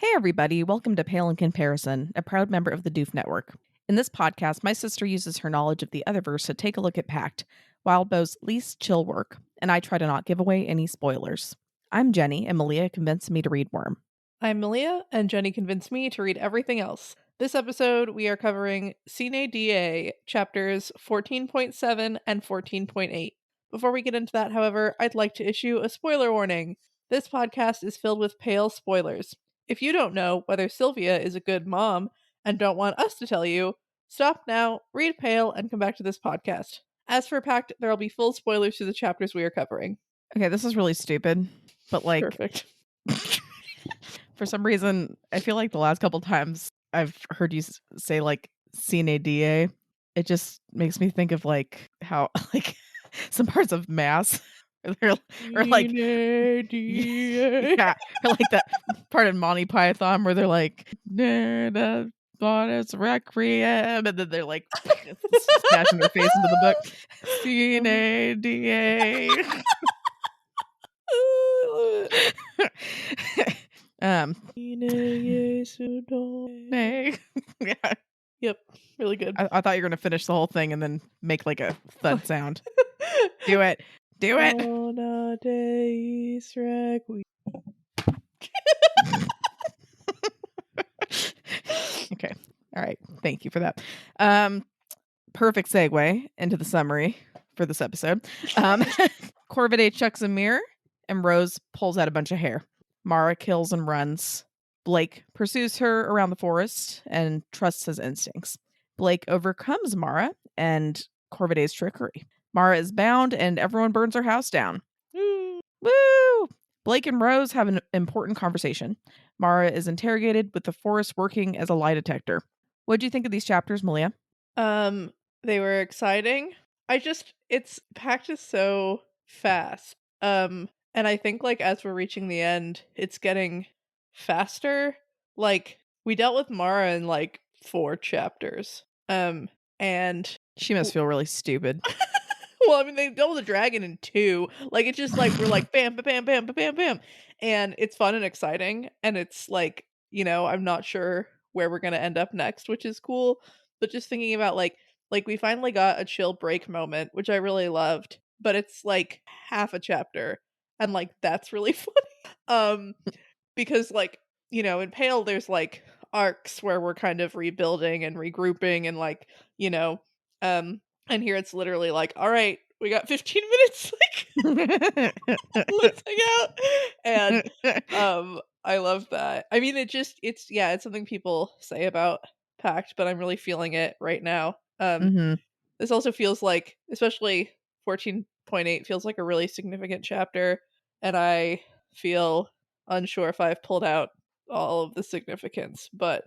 Hey everybody, welcome to Pale in Comparison, a proud member of the Doof Network. In this podcast, my sister uses her knowledge of the Otherverse to take a look at Pact, Wildbow's least chill work, and I try to not give away any spoilers. I'm Jenny, and Malia convinced me to read Worm. I'm Malia, and Jenny convinced me to read everything else. This episode, we are covering Sine Die, chapters 14.7 and 14.8. Before we get into that, however, I'd like to issue a spoiler warning. This podcast is filled with pale spoilers. If you don't know whether Sylvia is a good mom and don't want us to tell you, stop now, read Pale, and come back to this podcast. As for Pact, there will be full spoilers to the chapters we are covering. Okay, this is really stupid, but Perfect. for some reason, I feel like the last couple times I've heard you say Sine Die, it just makes me think of how some parts of Mass or like Sine Die. yeah, or like that part in Monty Python where they're like the bonus requiem, and then they're like smashing their face into the book. Sine Die. Nay. Yeah. Yep, really good. I thought you were gonna finish the whole thing and then make like a thud sound. Do it. Do it. Bona Deis Requiem. Okay. All right. Thank you for that. Perfect segue into the summary for this episode. Corvidae chucks a mirror and Rose pulls out a bunch of hair. Mara kills and runs. Blake pursues her around the forest and trusts his instincts. Blake overcomes Mara and Corvidae's trickery. Mara is bound and everyone burns her house down. Woo! Blake and Rose have an important conversation. Mara is interrogated with the forest working as a lie detector. What do you think of these chapters, Malia? They were exciting. It's packed is so fast. And I think as we're reaching the end, it's getting faster. We dealt with Mara in 4 chapters. And She must feel really stupid. well, I mean, they dealt with the dragon in 2. It's just we're bam, bam, bam, bam, bam, bam. And it's fun and exciting. And it's I'm not sure where we're going to end up next, which is cool. But just thinking about we finally got a chill break moment, which I really loved. But it's half a chapter. And that's really funny. Because in Pale, there's arcs where we're kind of rebuilding and regrouping and and here it's literally all right, we got 15 minutes. Let's hang out. And I love that. I mean, it's something people say about Pact, but I'm really feeling it right now. This also feels especially 14.8 feels like a really significant chapter, and I feel unsure if I've pulled out all of the significance, but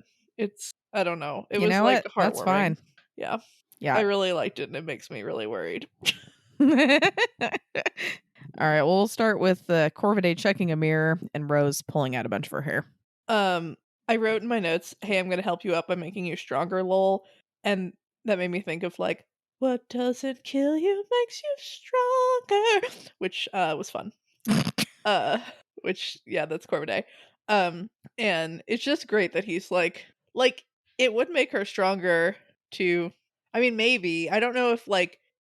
I don't know. It You was know what? heartwarming. That's fine. Yeah. Yeah. I really liked it, and it makes me really worried. All right, well, we'll start with Corvidae checking a mirror and Rose pulling out a bunch of her hair. I wrote in my notes, "Hey, I'm gonna help you up by making you stronger, lol." And that made me think of what doesn't kill you makes you stronger, which was fun. Which that's Corvidae. And it's just great that he's it would make her stronger to, I mean, maybe, I don't know if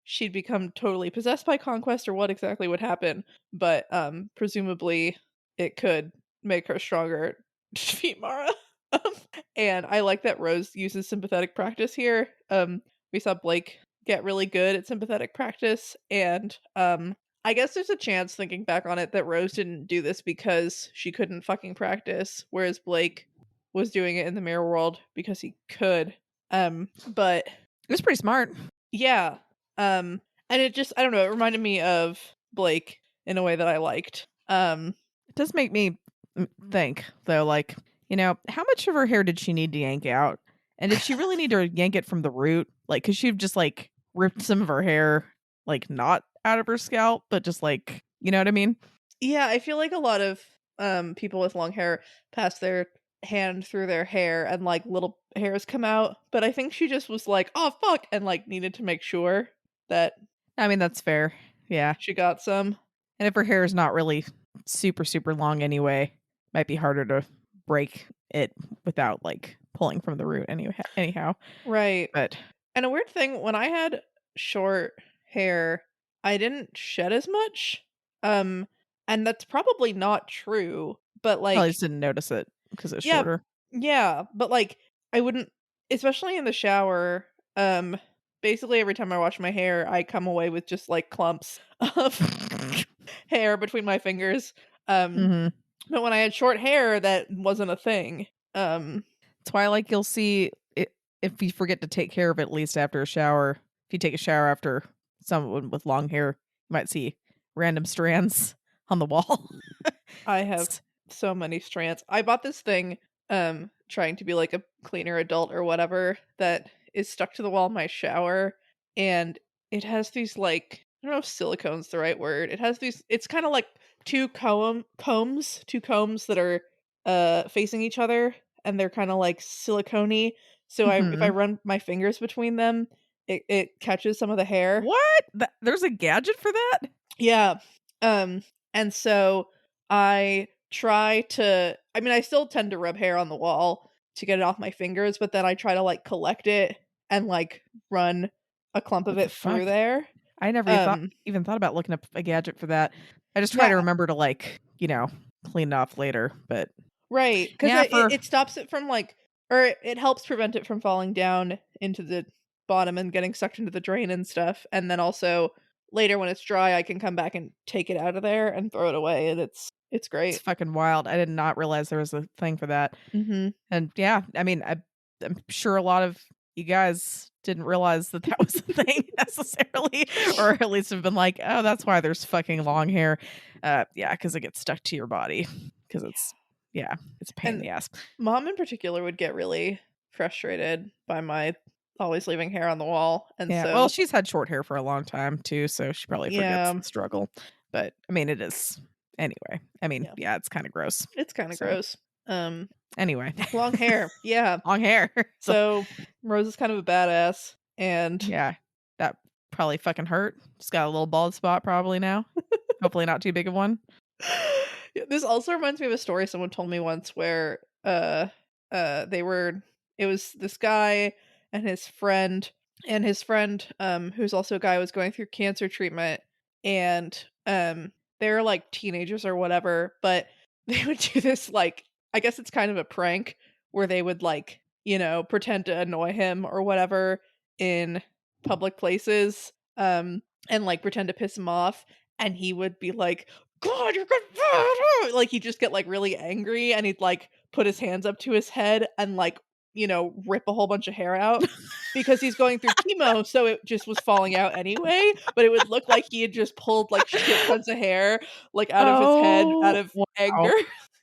she'd become totally possessed by conquest or what exactly would happen, but presumably it could make her stronger to defeat Mara. And I like that Rose uses sympathetic practice here. We saw Blake get really good at sympathetic practice, and I guess there's a chance, thinking back on it, that Rose didn't do this because she couldn't fucking practice, whereas Blake was doing it in the mirror world because he could. But it was pretty smart. Yeah. And it just, I don't know, it reminded me of Blake in a way that I liked. It does make me think, though, how much of her hair did she need to yank out? And did she really need to yank it from the root? Could she have just, ripped some of her hair, not out of her scalp, but just, you know what I mean? Yeah, I feel like a lot of people with long hair pass their hand through their hair and, little hairs come out. But I think she just was oh, fuck, and, needed to make sure that... I mean, that's fair. Yeah. She got some. And if her hair is not really super, super long anyway, might be harder to break it without like pulling from the root anyhow. Right. But And a weird thing, when I had short hair, I didn't shed as much. Um, and that's probably not true, but probably like, just didn't notice it because it's yeah, shorter. yeah, but like, I wouldn't, especially in the shower. Um, Basically every time I wash my hair, I come away with just like clumps of hair between my fingers. Um, Mhm. but when I had short hair, that wasn't a thing. Um, That's why, like, you'll see it if you forget to take care of it at least after a shower. If you take a shower after someone with long hair, you might see random strands on the wall. I have It's so many strands. I bought this thing, trying to be like a cleaner adult or whatever, that is stuck to the wall in my shower, and it has these like, I don't know if silicone's the right word. It has these, it's kind of like two combs that are facing each other, and they're kind of like silicone-y. So I if I Mhm. run my fingers between them, it catches some of the hair. What? There's a gadget for that? Yeah. Um, and so I try to, I mean, I still tend to rub hair on the wall to get it off my fingers, but then I try to like collect it and like run a clump of What the it through fuck? there. I never Um, even thought about looking up a gadget for that. I just try yeah, to remember to, like, clean it off later, but right. Because yeah, it, for it stops it from like, or it helps prevent it from falling down into the bottom and getting sucked into the drain and stuff. And then also later when it's dry, I can come back and take it out of there and throw it away, and it's it's great. fucking wild. I did not realize there was a thing for that. Hmm. And yeah, I mean, I'm sure a lot of you guys didn't realize that that was a thing necessarily, or at least have been like, oh, that's why there's fucking long hair. Yeah, because it gets stuck to your body. Because yeah, it's a pain in And the ass. mom in particular would get really frustrated by my always leaving hair on the wall, and Yeah, well, so she's had short hair for a long time too, so she probably forgets yeah, the struggle. But I mean, it is anyway. I mean, yeah, yeah, it's kind of gross. it's kinda So gross. Um, anyway, Long hair, yeah. long hair. So So, Rose is kind of a badass, and yeah, that probably fucking hurt. Just got a little bald spot probably now. Hopefully not too big of one. yeah, this also reminds me of a story someone told me once where, they were it was this guy and his friend, who's also a guy, was going through cancer treatment, and, they were, like, teenagers or whatever, but they would do this, like, I guess it's kind of a prank where they would, like, pretend to annoy him or whatever in public places, and, like, pretend to piss him off, and he would be like, "God, you're good," like, he'd just get, like, really angry, and he'd, like, put his hands up to his head and, like, rip a whole bunch of hair out because he's going through chemo, so it just was falling out anyway, but it would look like he had just pulled, like, shit tons of hair, like, out of his head out Oh, of wow. anger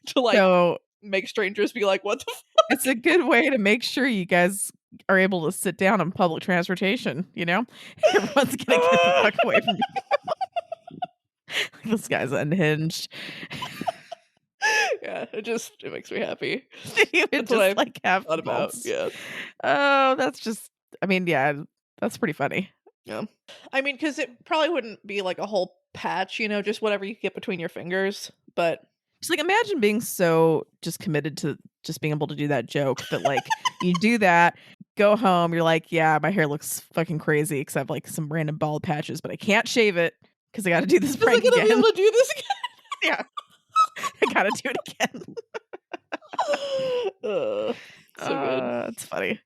to, like, So make strangers be like, "What the it's a good way to make sure you guys are able to sit down on public transportation, you know? Everyone's gonna get the fuck away from you. This guy's unhinged. Yeah, it makes me happy. He would That's what I just, like, have thought bald about, yeah. oh, that's just I mean, yeah, that's pretty funny. Yeah. I mean, because it probably wouldn't be like a whole patch, just whatever you get between your fingers, but Just, like, imagine being so just committed to just being able to do that joke that, like, you do that, go home, you're like, "Yeah, my hair looks fucking crazy except, like, some random bald patches, but I can't shave it because I gotta do this was I prank gonna be again." able to do this Yeah, I gotta do it again. again? So good. It's funny.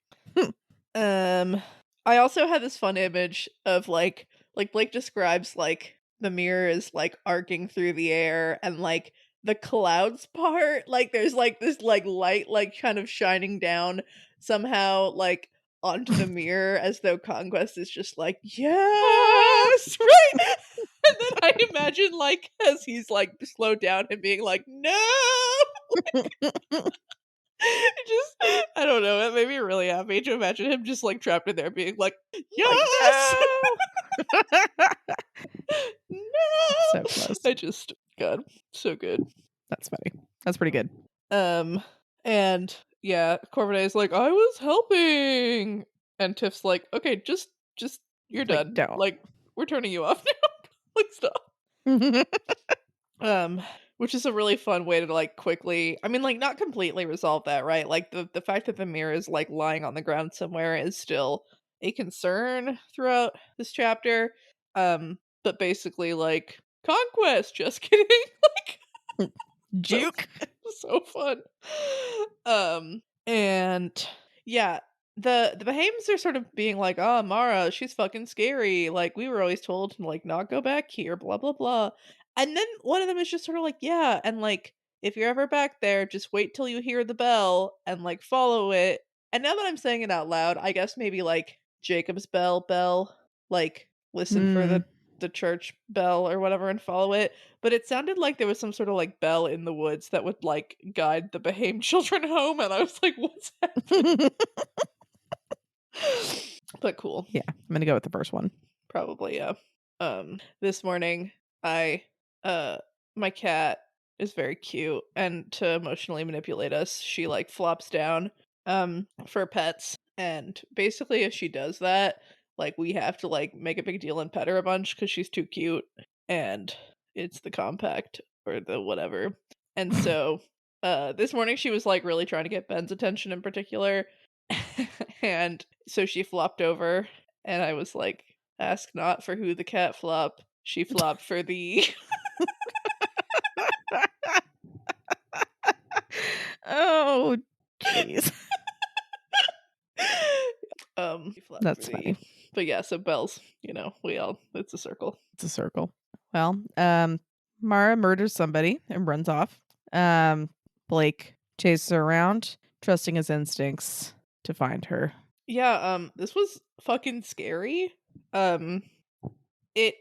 Um, I also had this fun image of like Blake describes like the mirror is like arcing through the air, and like the clouds part, like there's like this like light like kind of shining down somehow like onto the mirror as though Conquest is just like, yes, right? And then I imagine like as he's like slowed down and being like, no. It just, I don't know, it made me really happy to imagine him just, like, trapped in there being like, Like, "Yes! "No!" No!" So close. I just God, so good. That's funny. That's pretty good. Um, and, yeah, Corvinet's like, "I was helping!" And Tiff's like, "Okay, just you're Like, done. don't. Like, we're turning you off now. Like, stop." Um, Which is a really fun way to, like, quickly I mean, like, not completely resolve that, right? Like, the fact that the mirror is, like, lying on the ground somewhere is still a concern throughout this chapter, but basically, like, "Conquest, just kidding." Like, so Juke. so fun. And yeah, the Behames are sort of being like, "Oh, Mara, she's fucking scary. Like we were always told to like not go back here, blah blah blah." And then one of them is just sort of like, "Yeah, and like if you're ever back there, just wait till you hear the bell and like follow it." And now that I'm saying it out loud, I guess maybe like Jacob's bell, like listen for Hmm. the church bell or whatever and follow it. But it sounded like there was some sort of, like, bell in the woods that would, like, guide the Bahame children home, and I was like, "What's happening?" Yeah, But cool. I'm gonna go with the first one. Probably, yeah. This morning, I, uh my cat is very cute, and to emotionally manipulate us, she, like, flops down, for pets, and basically if she does that, like, we have to, like, make a big deal and pet her a bunch because she's too cute, and it's the compact or the whatever. And so, this morning she was, like, really trying to get Ben's attention in particular, and so she flopped over, and I was like, "Ask not for who the cat flop, she flopped for thee." Oh, jeez. She flopped for That's thee. funny. But yeah, so bells, we all it's a circle. It's a circle. Well, Mara murders somebody and runs off. Blake chases her around, trusting his instincts to find her. Yeah, this was fucking scary. Um, it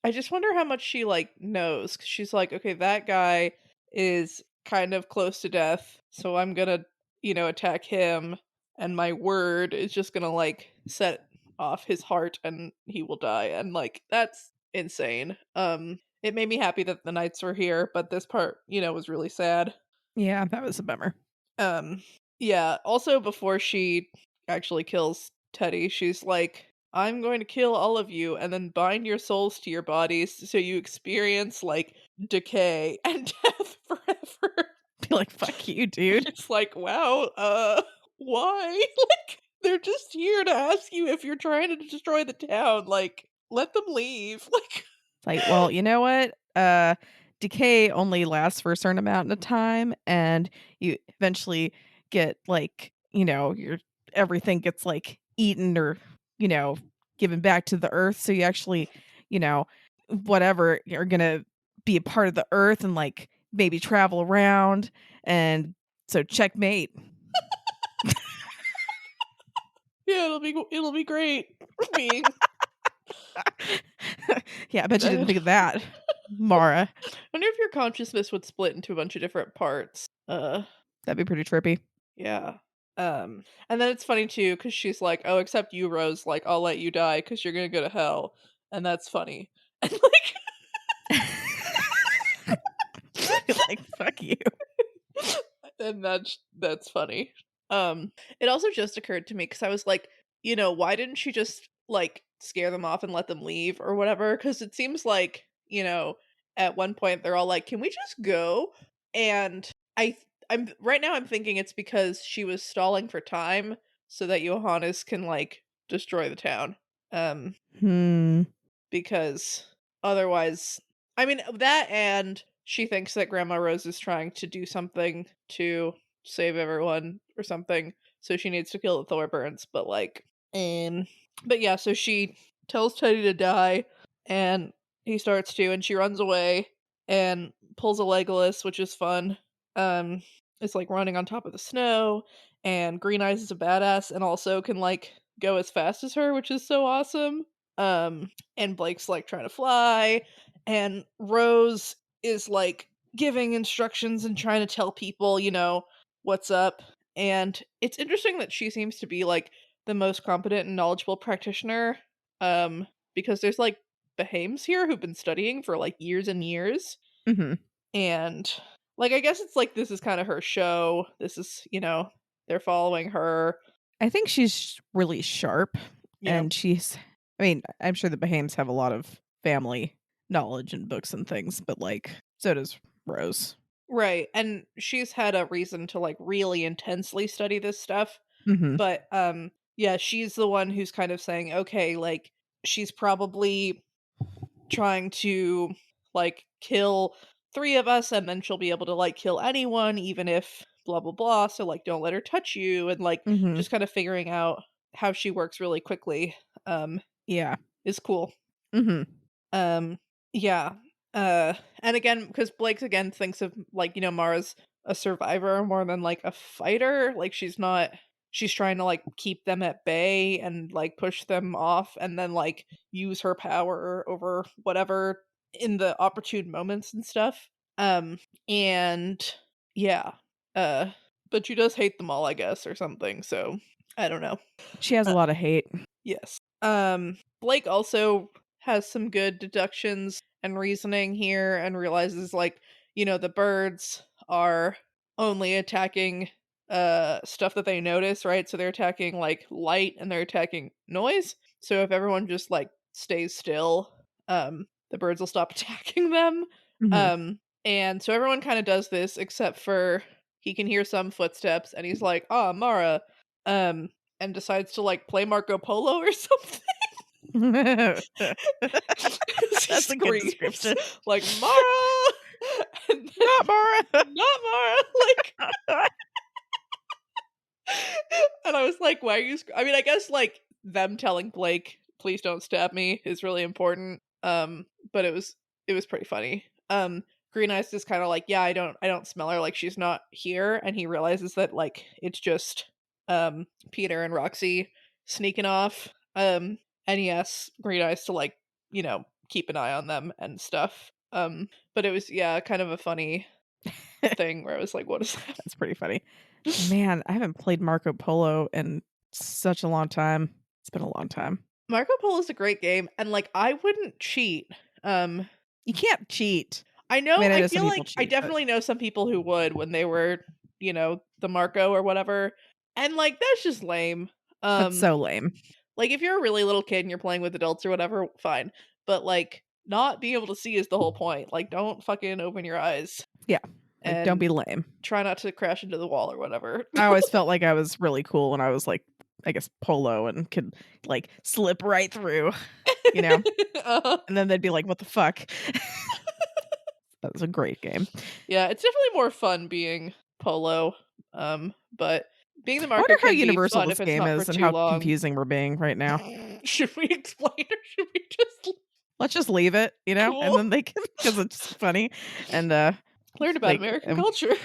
I just wonder how much she, like, knows, 'cause she's like, "Okay, that guy is kind of close to death, so I'm gonna, attack him, and my word is just gonna, like, set off his heart, and he will die," and, like, that's insane. It made me happy that the knights were here, but this part, was really sad. Yeah, that was a bummer. Um, yeah, also before she actually kills Teddy, she's like, "I'm going to kill all of you and then bind your souls to your bodies so you experience like decay and death forever." Be like, fuck you, dude. It's like, wow, why? Like, they're just here to ask you if you're trying to destroy the town. Like, let them leave. Like, Like, well, you know what? Decay only lasts for a certain amount of time, and you eventually get like, your everything gets like eaten or, you know, given back to the earth. So you actually, you know, whatever, you're gonna be a part of the earth and like maybe travel around. And so checkmate. yeah, it'll be great. Being Yeah, I bet you didn't dead. think of that, Mara. Wonder if your consciousness would split into a bunch of different parts. That'd be pretty trippy. Yeah. And then it's funny too, because she's like, "Oh, except you, Rose, like, I'll let you die because you're gonna go to hell." And that's funny. And like Like, fuck you. and that's funny. It also just occurred to me because I was like, why didn't she just like scare them off and let them leave or whatever? Because it seems like, at one point they're all like, "Can we just go?" And I'm right now I'm thinking it's because she was stalling for time so that Johannes can like destroy the town. Um, Hmm. because otherwise, I mean, that and she thinks that Grandma Rose is trying to do something to save everyone or something, so she needs to kill the Thorburns, but like, but yeah, so she tells Teddy to die, and he starts to, and she runs away and pulls a Legolas, which is fun. Um, it's like running on top of the snow, and Green Eyes is a badass and also can like go as fast as her, which is so awesome. And Blake's like trying to fly, and Rose is like giving instructions and trying to tell people, what's up. And it's interesting that she seems to be like the most competent and knowledgeable practitioner. Because there's like Behames here who've been studying for like years and years. Mhm. And like I guess it's like this is kind of her show. This is, they're following her. I think she's really sharp, Yeah. and I'm sure the Behames have a lot of family knowledge and books and things, but, like, so does Rose. Right, and she's had a reason to, like, really intensely study this stuff, Mhm. but, yeah, she's the one who's kind of saying, "Okay," like, she's probably trying to, like, kill 3 of us, and then she'll be able to, like, kill anyone even if blah, blah, blah, so, like, don't let her touch you, and, like, Mhm. just kinda figuring out how she works really quickly, Yeah. is cool. Mhm. Um, yeah. Uh, and again, because Blake again thinks of like, Mara's a survivor more than like a fighter. Like she's trying to like keep them at bay and like push them off and then like use her power over whatever in the opportune moments and stuff. Um, and yeah. Uh, but she does hate them all, I guess, or something. So I don't know. She has a Uh, lot of hate. Yes. Blake also has some good deductions and reasoning here and realizes like, the birds are only attacking stuff that they notice, right? So they're attacking like light and they're attacking noise. So if everyone just like stays still, the birds will stop attacking them. Mhm. And so everyone kind of does this except for he can hear some footsteps and he's like, "Ah, Mara." Um and decides to like play Marco Polo or something. He That's a good screams description. like Mara, and then Not Mara. not Mara, like, and I was like, "Why are you?" I mean, I guess like them telling Blake, "Please don't stab me," is really important. But it was pretty funny. Green Eyes is kind of like, "Yeah, I don't smell her. Like she's not here," and he realizes that like it's just Peter and Roxy sneaking off. And he asks Green Eyes to like keep an eye on them and stuff. But it was yeah kind of a funny thing where I was like, "What is that?" That's pretty funny. Man, I haven't played Marco Polo in such a long time. It's been a long time. Marco Polo is a great game, and like I wouldn't cheat. Um, You can't cheat. I I know mean, I I know some feel people like I cheat, but definitely know some people who would when they were, the Marco or whatever, and like that's just lame. that's Um, so lame. like if you're a really little kid and you're playing with adults or whatever, fine. But like not being able to see is the whole point. Like don't fucking open your eyes Yeah. Like, don't and be lame. try not to crash into the wall or whatever. I always felt like I was really cool when I was like, I guess, polo and could like slip right through, you know? uh And then they'd be like, what the fuck? That was a great game. Yeah, it's definitely more fun being polo. But being the I wonder Marco how can be universal fun this if it's game not for is and too how long. confusing we're being right now. Should we explain or should we just Let's just leave it, and cool then they can because it's funny and learn about like American culture?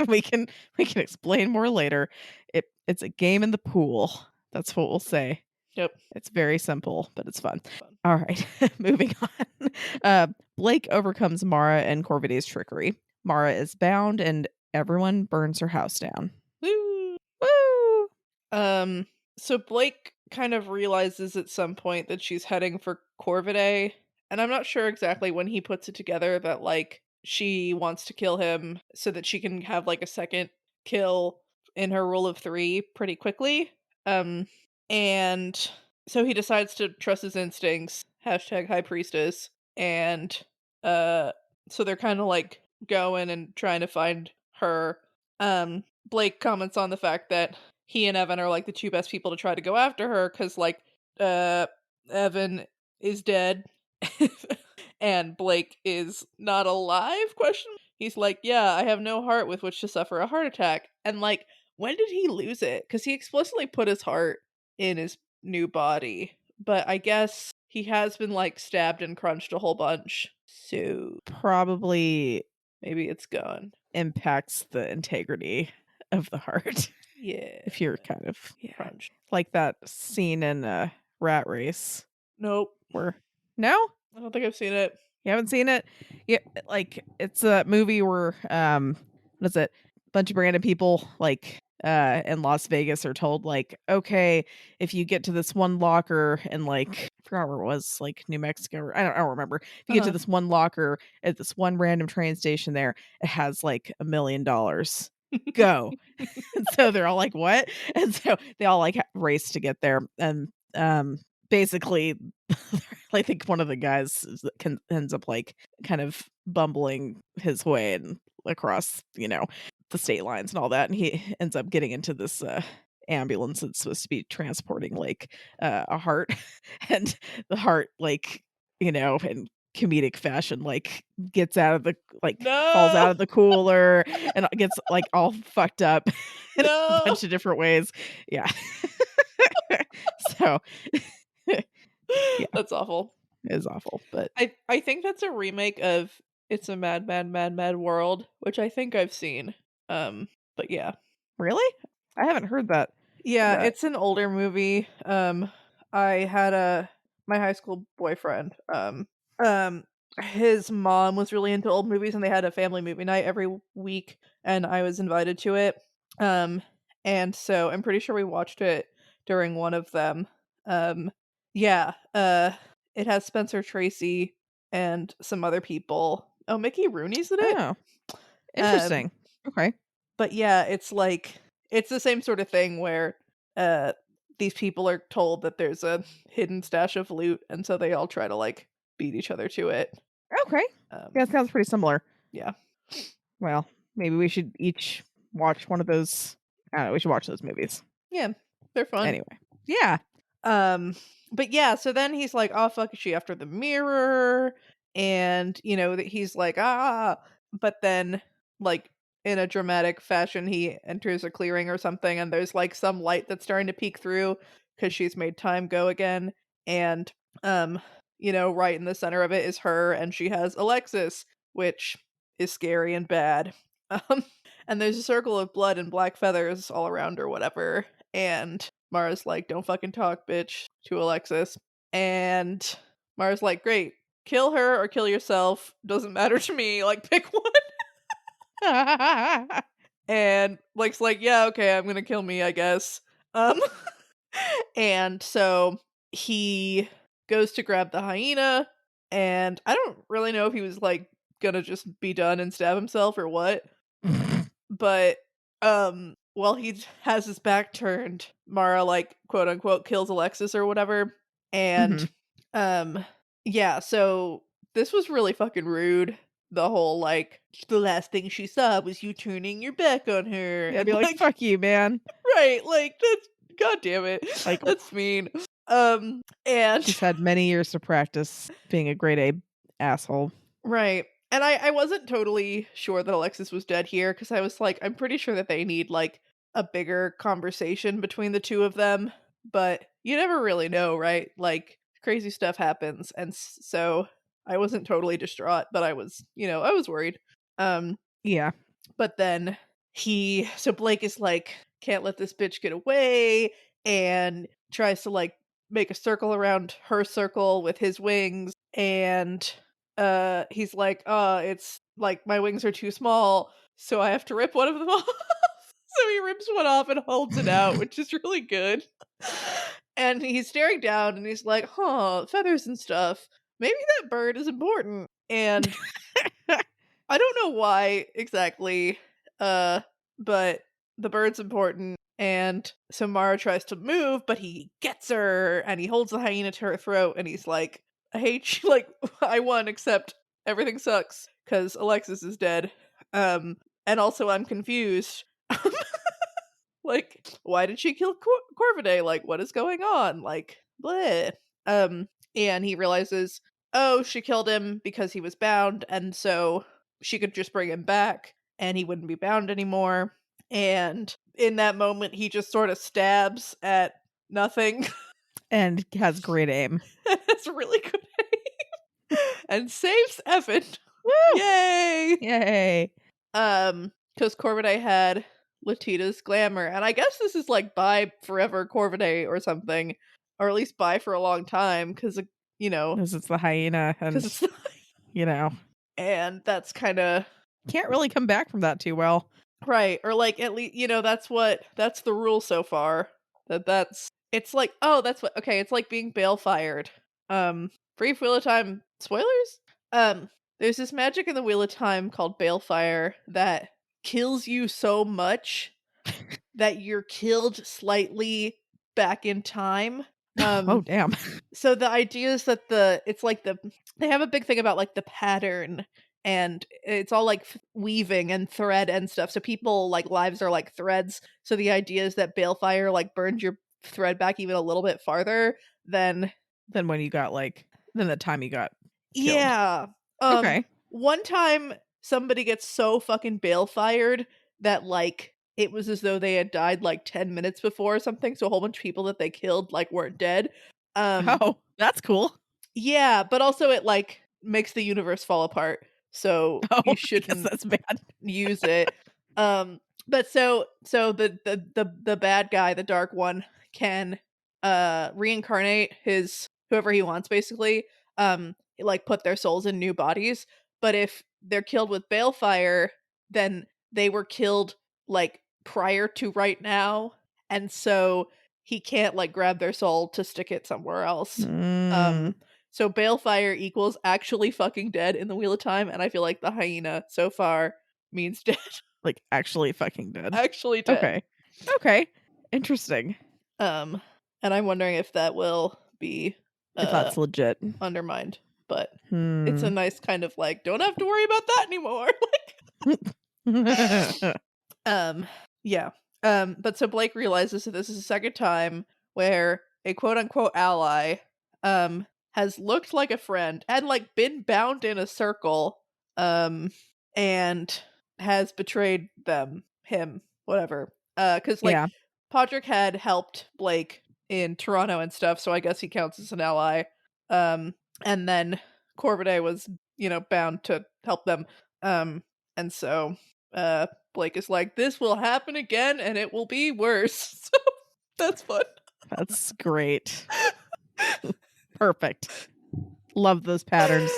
we can explain more later. It's a game in the pool. That's what we'll say. Yep. It's very simple, but it's fun. Fun. All right, moving on. Blake overcomes Mara and Corviday's trickery. Mara is bound, and everyone burns her house down. Woo. Woo! Um, so Blake kind of realizes at some point that she's heading for Corvidae, and I'm not sure exactly when he puts it together that like she wants to kill him so that she can have like a second kill in her rule of 3 pretty quickly. Um, and so he decides to trust his instincts. Hashtag High Priestess, and uh, so they're kind of like going and trying to find her. Blake comments on the fact that he and Evan are like the two best people to try to go after her because like uh Evan is dead and Blake is not alive question. He's like, yeah, I have no heart with which to suffer a heart attack. And like, when did he lose it? Because he explicitly put his heart in his new body, but I guess he has been like stabbed and crunched a whole bunch, so Probably maybe it's gone. impacts the integrity of the heart. Yeah, If you're kind of crunched. like that scene in Rat Race Nope, where no, I don't think I've seen it. you haven't seen it? Yeah, like it's a movie where what is it? Bunch of random people like in Las Vegas are told like, okay, if you get to this one locker and like I forgot where it was, like New Mexico or I don't remember. If you get to Uh-huh. this one locker at this one random train station there, it has like $1 million. Go. And so they're all like, "What?" And so they all like race to get there. And basically I think one of the guys ends up like kind of bumbling his way and across, the state lines and all that, and he ends up getting into this ambulance that's supposed to be transporting like a heart, and the heart like in comedic fashion like gets out of the like falls out No, of the cooler and gets like all fucked up in a no, bunch of different ways. Yeah. So yeah, that's awful. it is awful, but I think that's a remake of It's a Mad, Mad, Mad, Mad World, which I think I've seen. But yeah. really? I haven't heard Yeah, that. it's an older movie. I had my high school boyfriend. Um, his mom was really into old movies, and they had a family movie night every week, and I was invited to it. Um, and so I'm pretty sure we watched it during one of them. Um, yeah. It has Spencer Tracy and some other people. Oh, Mickey Rooney's in it. Oh, Um, interesting. Okay. but yeah, it's the same sort of thing where uh these people are told that there's a hidden stash of loot, and so they all try to like beat each other to it. Okay. Um Yeah, it sounds pretty similar. yeah. Well, maybe we should each watch one of those. I don't know, we should watch those movies. Yeah, they're fun. Anyway. Yeah. Um but yeah, so then he's like, "Oh fuck, is she after the mirror?" And that he's like, "Ah," but then like in a dramatic fashion he enters a clearing or something, and there's like some light that's starting to peek through cuz she's made time go again, and um right in the center of it is her, and she has Alexis, which is scary and bad. Um and there's a circle of blood and black feathers all around or whatever, and Mara's like, "Don't fucking talk, bitch," to Alexis. And Mara's like, "Great. Kill her or kill yourself. Doesn't matter to me. Like, pick one." And Blake's like, "Yeah, okay, I'm gonna kill me, I guess." Um, and so he goes to grab the hyena, and I don't really know if he was like gonna just be done and stab himself or what. But while he has his back turned, Mara like quote unquote kills Alexis or whatever. And Mhm. um yeah, so this was really fucking rude. The whole like the last thing she saw was you turning your back on her, Yeah, and be like, like "Fuck you, man." right, like that's god damn it. Like, That's mean. And she's had many years to practice being a grade A asshole. right. And I wasn't totally sure that Alexis was dead here, because I was like, I'm pretty sure that they need like a bigger conversation between the two of them, but you never really know, right? Like crazy stuff happens, and so I wasn't totally distraught, but I was worried. Um Yeah. but then so Blake is like, can't let this bitch get away, and tries to like make a circle around her circle with his wings, and he's like, it's like my wings are too small, so I have to rip one of them off. So he rips one off and holds it out, which is really good. And he's staring down and he's like, huh, feathers and stuff. Maybe that bird is important. And I don't know why exactly, uh, but the bird's important. And so Mara tries to move, but he gets her and he holds the hyena to her throat, and he's like, I hate you. Like, I won, except everything sucks because Alexis is dead. And also I'm confused. Like, why did she kill Corvidae? Like, what is going on? Like, bleh. And he realizes, oh, she killed him because he was bound, and so she could just bring him back, and he wouldn't be bound anymore. And in that moment, he just sort of stabs at nothing. And has great aim. It's really good and saves Evan. Woo! Yay! Yay. Because Corvidae had Latita's glamour, and I guess this is like bye forever Corvidae or something, or at least bye for a long time, because you know, Because it's the hyena because and, it's you know, and that's kind of can't really come back from that too well. right, or like at least that's the rule so far. That's it's like, oh, that's what, okay, it's like being bail fired. Brief Wheel of Time spoilers. There's this magic in the Wheel of Time called Balefire that kills you so much that you're killed slightly back in time. Oh, damn. So the idea is that they have a big thing about like the pattern, and it's all like weaving and thread and stuff. So people like lives are like threads. So the idea is that balefire like burns your thread back even a little bit farther than Than when you got like than the time you got killed. yeah. Um Okay. One time somebody gets so fucking balefired that like it was as though they had died like 10 minutes before or something, so a whole bunch of people that they killed like weren't dead. Um Oh, that's cool. Yeah, but also it, like, makes the universe fall apart, so Oh, you I guess shouldn't that's bad. use it. But so the bad guy, the dark one, can, reincarnate his whoever he wants, basically, like, put their souls in new bodies, but if they're killed with balefire, then they were killed, like, prior to right now, and so he can't, like, grab their soul to stick it somewhere else. Mm, Um so balefire equals actually fucking dead in the Wheel of Time, and I feel like the hyena so far means dead. like actually fucking dead. Actually dead. Okay. Okay. Interesting. Um, and I'm wondering if that will be If uh that's legit. undermined. But it's a Hmm. nice kind of like, don't have to worry about that anymore. Um, yeah. But so Blake realizes that this is the second time where a quote unquote ally has looked like a friend and like been bound in a circle um and has betrayed him, whatever. Cuz like Yeah. Podrick had helped Blake in Toronto and stuff, so I guess he counts as an ally. And then Corvidae was, bound to help them. And so Blake is like, "This will happen again, and it will be worse." So that's fun. That's great. Perfect. Love those patterns.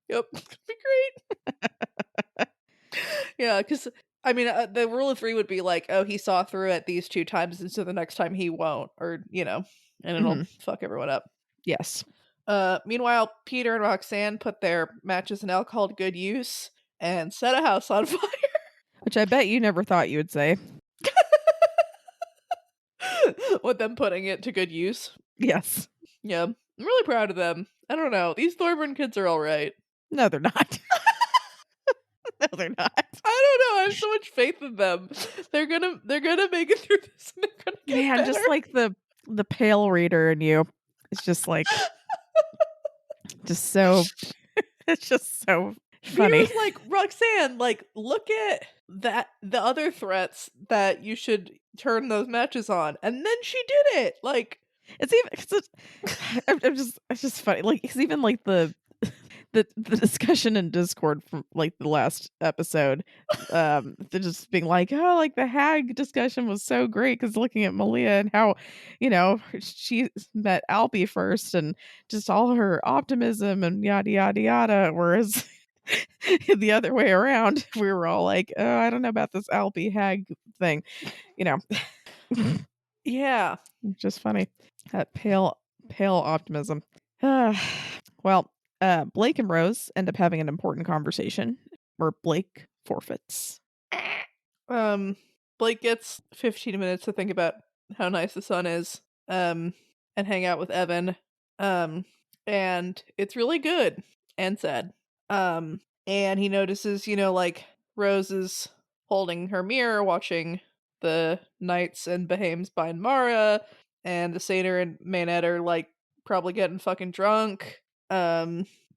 Yep, it's gonna be great. Yeah, because I mean, the rule of three would be like, oh, he saw through it these two times, and so the next time he won't, or and it'll Mhm. fuck everyone up. Yes. Meanwhile, Peter and Roxanne put their matches and alcohol to good use and set a house on fire. Which I bet you never thought you would say. With them putting it to good use. Yes. Yeah, I'm really proud of them. I don't know. These Thorburn kids are all right. No, they're not. No, they're not. I don't know. I have so much faith in them. They're gonna make it through this and they're gonna get Man, better. just like the pale reader in you. It's just like just so it's just so funny. Peter's like, Roxanne, like, look at the other threats that you should turn those matches on. And then she did it. Like, It's even I'm just it's just funny. Like it's even like the discussion in Discord from like the last episode, they're just being like, oh, like the hag discussion was so great because looking at Malia and how, she met Alpi first and just all her optimism and yada yada yada. Whereas the other way around, we were all like, oh, I don't know about this Alpi hag thing, you know. yeah. Just funny. That pale optimism. Well, Blake and Rose end up having an important conversation where Blake forfeits. Um, Blake gets 15 minutes to think about how nice the sun is, and hang out with Evan. Um, and it's really good and sad. And he notices, like Rose is holding her mirror, watching the Knights and Behames bind Mara, and the Satyr and Maynette are like probably getting fucking drunk.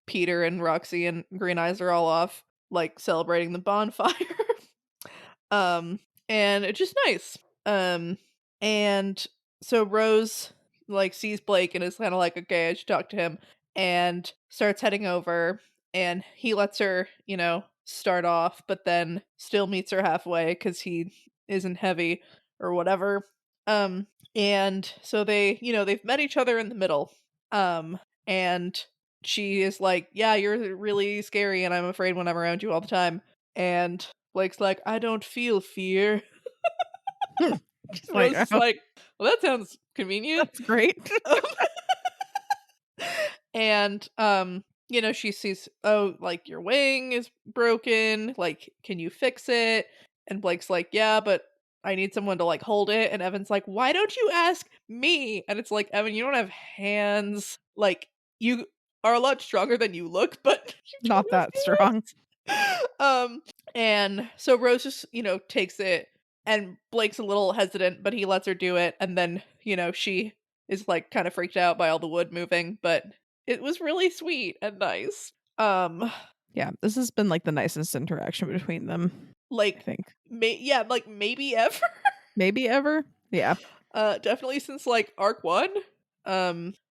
Peter and Roxy and Green Eyes are all off, like celebrating the bonfire. Um, and it's just nice. And so Rose like sees Blake and is kind of like, okay, I should talk to him, and starts heading over, and he lets her, start off, but then still meets her halfway because he isn't heavy or whatever. Um, and so they've met each other in the middle. And she is like, yeah, you're really scary, and I'm afraid when I'm around you all the time. And Blake's like, I don't feel fear. Just like, Rose is oh, like, well, that sounds convenient. that's great. And she sees, oh, like your wing is broken. Like, can you fix it? And Blake's like, yeah, but I need someone to like hold it. And Evan's like, why don't you ask me? And it's like, Evan, you don't have hands. Like, you are a lot stronger than you look, but you Not don't have that strong. hands. And so Rose just, takes it, and Blake's a little hesitant, but he lets her do it. And then, she is like kind of freaked out by all the wood moving, but it was really sweet and nice. Yeah, this has been like the nicest interaction between them, I Like, think. yeah, like maybe ever. Maybe ever? Yeah. Definitely since like arc 1.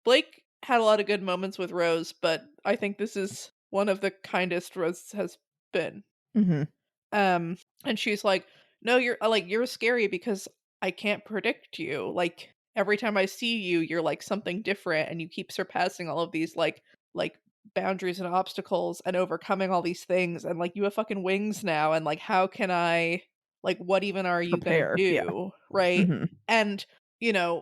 Blake had a lot of good moments with Rose, but I think this is one of the kindest Rose has been. Mhm. And she's like, "No, you're scary because I can't predict you. Like every time I see you, you're like something different and you keep surpassing all of these like boundaries and obstacles and overcoming all these things, and like you have fucking wings now, and like how can I, like, what even are you going to Prepare. Yeah. do?" Right? Mhm. And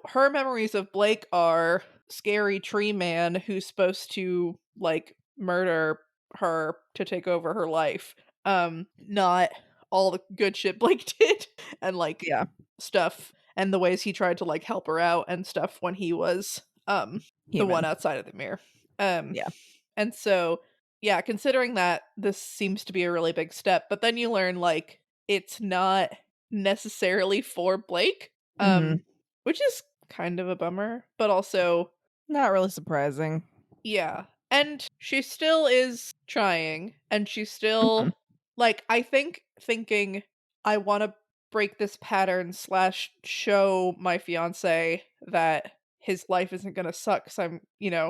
her memories of Blake are scary tree man who's supposed to like murder her to take over her life. Not all the good shit Blake did, and like Yeah. stuff, and the ways he tried to like help her out and stuff when he was the one Human. outside of the mirror. Um Yeah. and so yeah, considering that, this seems to be a really big step, but then you learn like it's not necessarily for Blake, Mhm. which is kind of a bummer, but also Not really surprising. yeah. And she still is trying, and she's Mhm. still like, I think thinking, I want to break this pattern slash show my fiance that his life isn't going to suck. Cause I'm,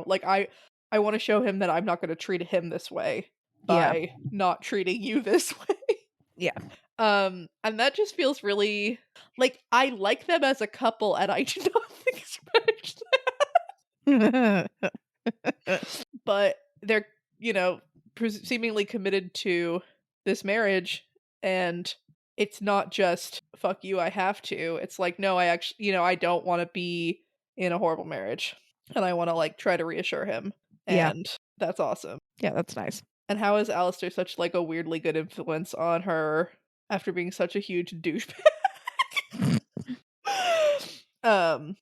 like I want to show him that I'm not going to treat him this way Yeah. by not treating you this way. Yeah. And that just feels really like I like them as a couple, and I do not expect, but they're, you know, seemingly committed to this marriage, and it's not just fuck you, I have to. It's like, no, I actually, I don't want to be in a horrible marriage, and I want to like try to reassure him, Yeah. and that's awesome. Yeah, that's nice. And how is Alistair such like a weirdly good influence on her after being such a huge douchebag? um,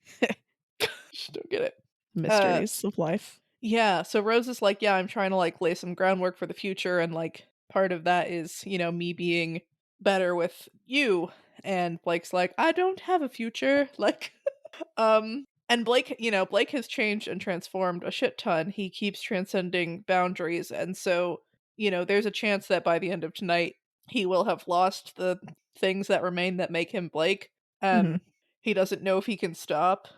just don't get it. Uh, Mysteries of life. Yeah, so Rose is like, "Yeah, I'm trying to, like, lay some groundwork for the future, and, like, part of that is, me being better with you." And Blake's like, "I don't have a future." Like, and Blake has changed and transformed a shit ton. He keeps transcending boundaries, and so, there's a chance that by the end of tonight, he will have lost the things that remain that make him Blake. Mhm. He doesn't know if he can stop.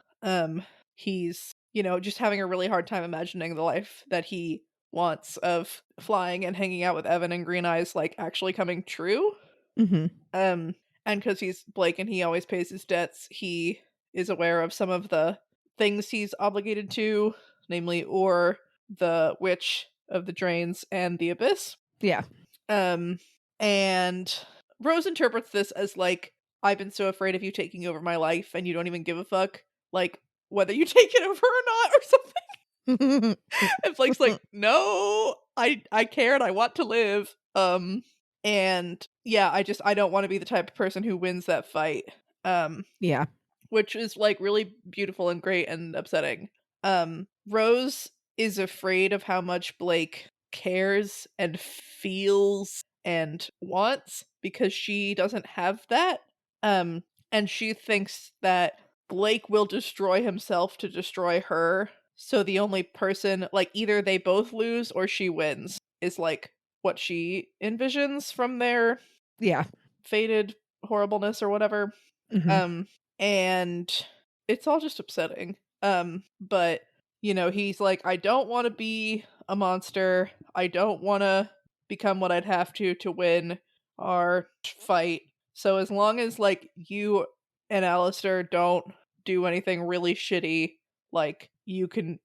He's, just having a really hard time imagining the life that he wants of flying and hanging out with Evan and Green Eyes, like, actually coming true. Mhm. Um, and because he's Blake and he always pays his debts, he is aware of some of the things he's obligated to, namely or the Witch of the Drains and the Abyss. Yeah. Um, and Rose interprets this as like, I've been so afraid of you taking over my life and you don't even give a fuck, like, whether you take it over or not or something. And Blake's like, no, I care and I want to live. And yeah, I don't want to be the type of person who wins that fight. Um, Yeah. which is like really beautiful and great and upsetting. Rose is afraid of how much Blake cares and feels and wants because she doesn't have that. Um, and she thinks that Blake will destroy himself to destroy her. So the only person, like, either they both lose or she wins, is like what she envisions from their Yeah. fated horribleness or whatever. Mhm. Um, and it's all just upsetting. But he's like, I don't want to be a monster. I don't want to become what I'd have to win our fight. So as long as like you and Alistair don't do anything really shitty, like you can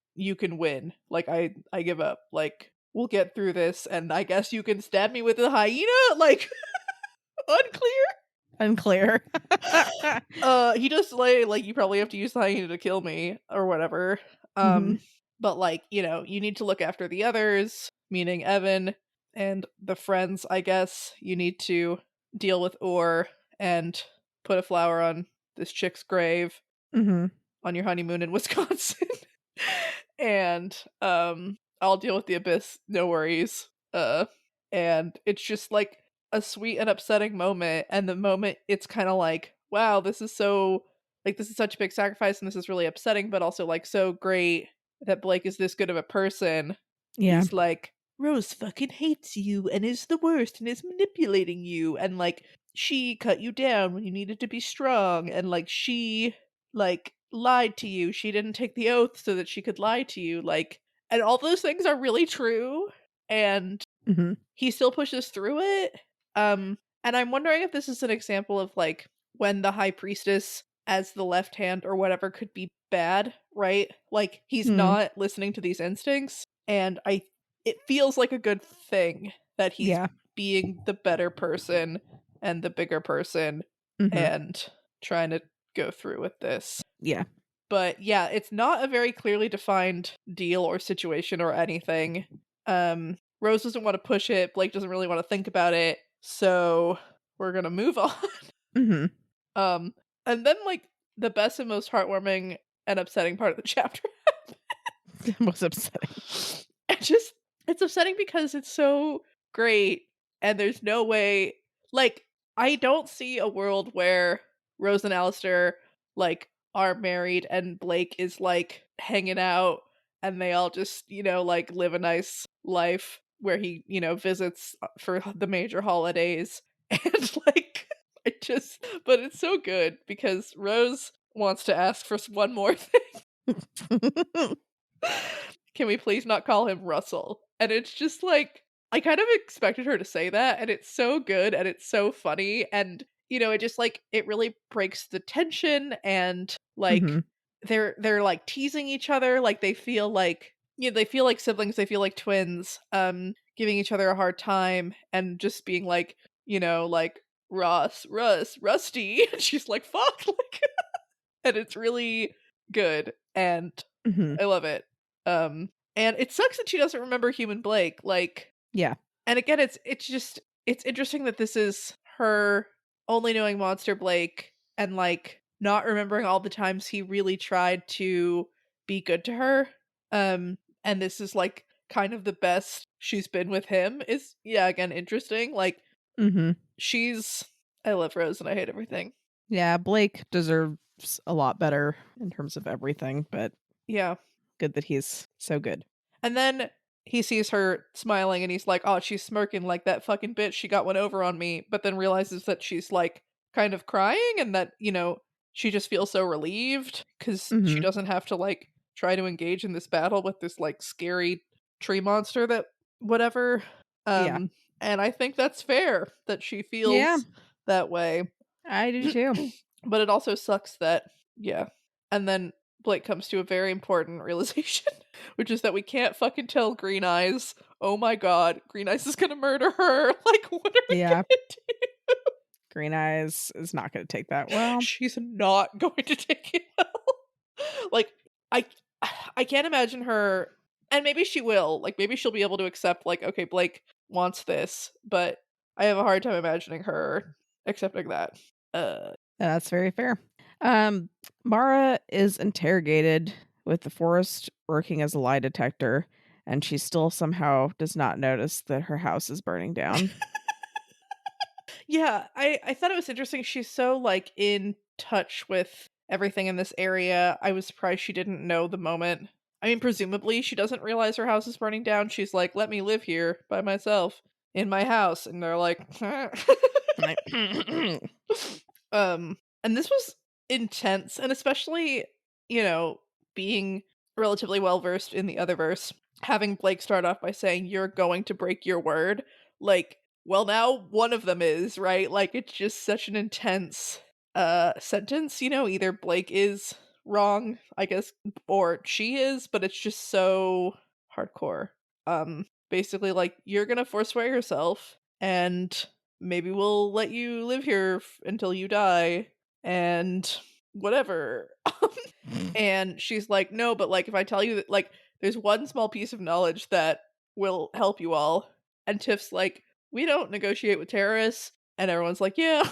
win. Like I give up. Like we'll get through this, and I guess you can stab me with a hyena. Like unclear. Unclear. He does say, like, you probably have to use the hyena to kill me or whatever. Mhm. But like, you need to look after the others, meaning Evan and the friends, I guess. You need to deal with Orr and put a flower on this chick's grave Mhm. on your honeymoon in Wisconsin. And I'll deal with the abyss, no worries. And it's just like a sweet and upsetting moment, and the moment it's kind of like, wow, this is so like this is such a big sacrifice and this is really upsetting, but also like so great that Blake is this good of a person. Yeah. He's like, Rose fucking hates you and is the worst and is manipulating you, and like she cut you down when you needed to be strong, and like she like lied to you. She didn't take the oath so that she could lie to you. Like, and all those things are really true. And Mhm. he still pushes through it. And I'm wondering if this is an example of like when the high priestess as the left hand or whatever could be bad, right? Like he's Mm. not listening to these instincts, and I it feels like a good thing that he's Yeah. being the better person and the bigger person Mhm. and trying to go through with this. Yeah. But yeah, it's not a very clearly defined deal or situation or anything. Rose doesn't want to push it, Blake doesn't really want to think about it, so we're gonna move on. Mhm. Um, and then like the best and most heartwarming and upsetting part of the chapter. Was upsetting. It just it's upsetting because it's so great and there's no way like I don't see a world where Rose and Alistair like are married and Blake is like hanging out and they all just, like live a nice life where he, visits for the major holidays and like I just but it's so good because Rose wants to ask for one more thing. Can we please not call him Russell? And it's just like, I kind of expected her to say that, and it's so good and it's so funny. And, it just like, it really breaks the tension and like, Mhm. they're like teasing each other. Like they feel like siblings, they feel like twins, giving each other a hard time and just being like, like, Rusty. And she's like, fuck, like, and it's really good. And Mhm. I love it. And it sucks that she doesn't remember human Blake. Like, Yeah. and again, it's just it's interesting that this is her only knowing Monster Blake and like not remembering all the times he really tried to be good to her. And this is like kind of the best she's been with him is yeah, again, interesting. Like Mhm. she's I love Rose and I hate everything. Yeah, Blake deserves a lot better in terms of everything, but Yeah. good that he's so good. And then he sees her smiling and he's like, "Oh, she's smirking like that fucking bitch. She got one over on me." But then realizes that she's like kind of crying and that, she just feels so relieved cuz she Mhm. doesn't have to like try to engage in this battle with this like scary tree monster that whatever. Yeah. Um and I think that's fair that she Yeah, feels that way. I do too. But it also sucks that yeah. And then Blake comes to a very important realization, which is that we can't fucking tell Green Eyes, oh my god, Green Eyes is gonna murder her. Like, what are we Yeah, gonna do? Green Eyes is not gonna take that well. She's not going to take it well. Like, I I can't imagine her and maybe she will. Like maybe she'll be able to accept like, okay, Blake wants this, but I have a hard time imagining her accepting that. Uh That's very fair. Um, Mara is interrogated with the forest working as a lie detector, and she still somehow does not notice that her house is burning down. Yeah, I thought it was interesting. She's so like in touch with everything in this area. I was surprised she didn't know the moment. I mean, presumably she doesn't realize her house is burning down. She's like, "Let me live here by myself in my house," and they're like, Like, and this was intense, and especially you know being relatively well versed in the other verse, having Blake start off by saying, "You're going to break your word," like well, now one of them is, right? Like, it's just such an intense, sentence, either Blake is wrong, I guess, or she is, but it's just so hardcore. Basically, like, you're gonna forswear yourself, and maybe we'll let you live here until you die, and whatever. And she's like, "No, but, like, if I tell you that, like, there's one small piece of knowledge that will help you all." And Tiff's like, "We don't negotiate with terrorists." And everyone's like, "Yeah."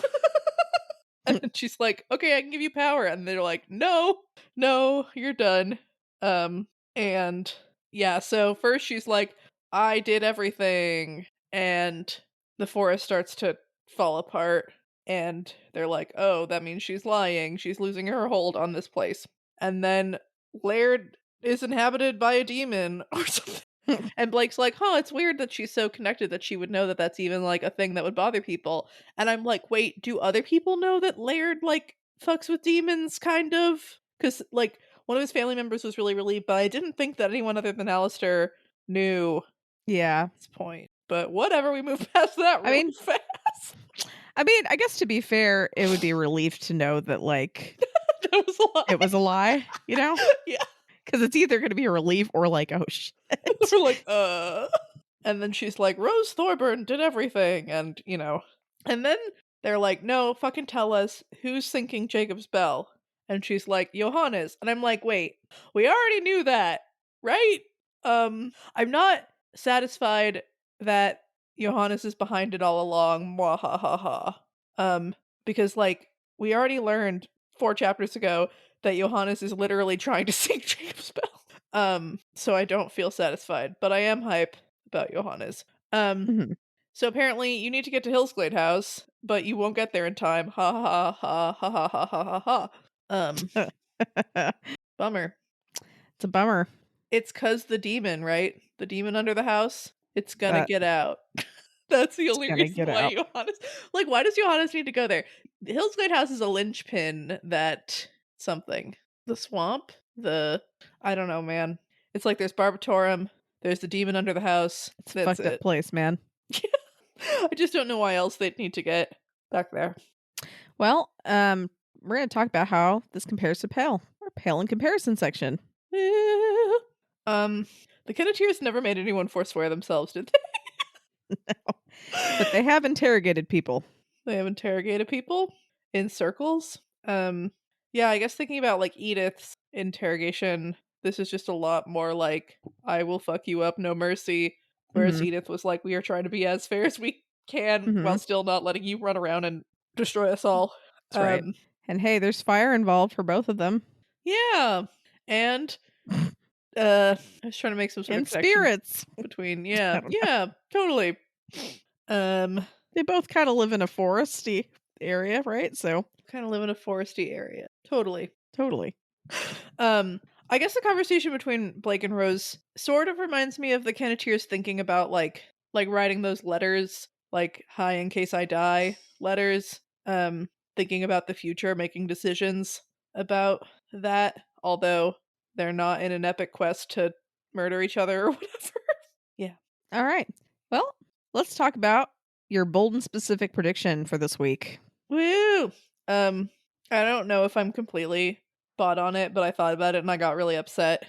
And then she's like, "Okay, I can give you power." And they're like, "No, no, you're done." Um, and yeah, so first she's like, "I did everything." And the forest starts to fall apart. And they're like, "Oh, that means she's lying. She's losing her hold on this place." And then Laird is inhabited by a demon or something. And Blake's like, "Huh, it's weird that she's so connected that she would know that that's even, like, a thing that would bother people." And I'm like, "Wait, do other people know that Laird, like, fucks with demons, kind of?" Because, like, one of his family members was really relieved, but I didn't think that anyone other than Alistair knew at Yeah. this point. But whatever, we move past that I real mean fast. I guess to be fair, it would be a relief to know that, like, That was a it lie. was a lie, you know? Yeah. Because it's either gonna be a relief or like, "Oh, shit." We're like, And then she's like, Rose Thorburn did everything, and and then they're like, no, fucking tell us who's sinking Jacob's bell. And she's like, Johannes. And I'm like, wait, we already knew that, right? I'm not satisfied that Johannes is behind it all along. Mwahaha. Because like we already learned 4 chapters ago that Johannes is literally trying to sink Jacob's bell. So I don't feel satisfied, but I am hype about Johannes. Um, Mhm. so apparently you need to get to Hillsglade House, but you won't get there in time. Ha ha ha ha ha ha ha ha ha. Um, Bummer. It's a bummer. It's 'cause the demon, right? The demon under the house. It's gonna That get out. That's the it's only gonna reason get why out. Johannes like, why does Johannes need to go there? The Hillsglade House is a linchpin that something. The swamp? I don't know, man. It's like there's Barbatorum, there's the demon under the house, It's a that's fucked up it. place, man. I just don't know why else they'd need to get back there. Well, we're gonna talk about how this compares to Pale. Our Pale in comparison section. Eh. Um, the Kenneteers never made anyone forswear themselves, did they? But they have interrogated people. They have interrogated people in circles. Yeah, I guess thinking about like Edith's interrogation, this is just a lot more like I will fuck you up, no mercy. Whereas Mhm. Edith was like, we are trying to be as fair as we can while Mhm. still not letting you run around and destroy us all. That's right. Um, And hey, there's fire involved for both of them. yeah. And I was trying to make some sort of And connection spirits. between I don't know. yeah, totally. Um, They both kind of live in a foresty area, right? So, kind of live in a foresty area. Totally. totally. Um, I guess the conversation between Blake and Rose sort of reminds me of the Kenneteers thinking about like writing those letters, like "Hi, in case I die" letters. Thinking about the future, making decisions about that. Although they're not in an epic quest to murder each other or whatever. Yeah. All right. Well, let's talk about your bold and specific prediction for this week. Woo! Um, I don't know if I'm completely bought on it, but I thought about it and I got really upset.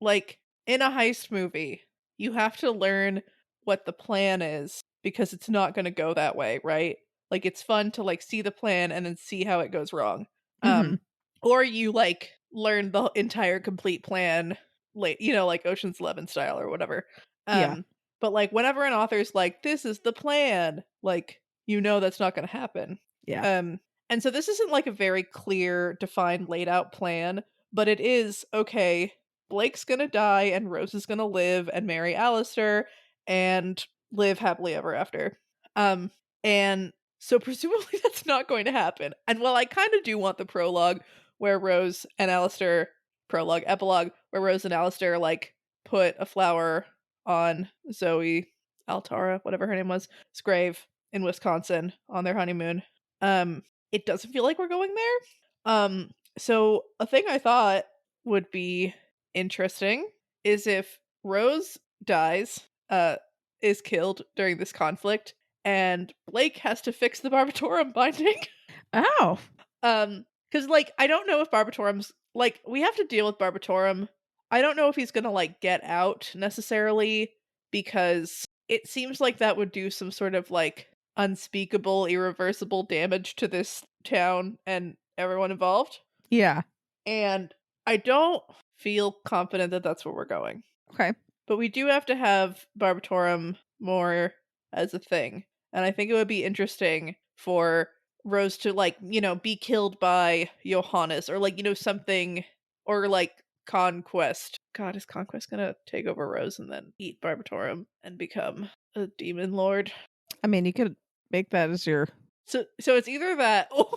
Like in a heist movie, you have to learn what the plan is because it's not going to go that way, right? Like it's fun to like see the plan and then see how it goes wrong. Mhm. Um, or you like learn the entire complete plan late, like Ocean's 11 style or whatever. Yeah. Um, but like whenever an author's like, "This is the plan," like that's not going to happen. Yeah. Um, and so this isn't like a very clear, defined, laid out plan, but it is okay. Blake's gonna die, and Rose is gonna live and marry Alistair and live happily ever after. Um, and so presumably that's not going to happen. And while I kind of do want the prologue where Rose and Alistair, prologue, epilogue, where Rose and Alistair like put a flower on Zoe Altara, whatever her name was, grave in Wisconsin on their honeymoon. It doesn't feel like we're going there. So a thing I thought would be interesting is if Rose dies, is killed during this conflict, and Blake has to fix the Barbatorum binding. Oh. Because like I don't know if Barbatorum's like we have to deal with Barbatorum. I don't know if he's gonna like get out necessarily because it seems like that would do some sort of like unspeakable, irreversible damage to this town and everyone involved. Yeah. And I don't feel confident that that's where we're going. Okay. But we do have to have Barbatorum more as a thing. And I think it would be interesting for Rose to, like, be killed by Johannes, or, like, something, or, like, Conquest. God, is Conquest gonna take over Rose and then eat Barbatorum and become a demon lord? I mean, you could make that as your. So it's either that or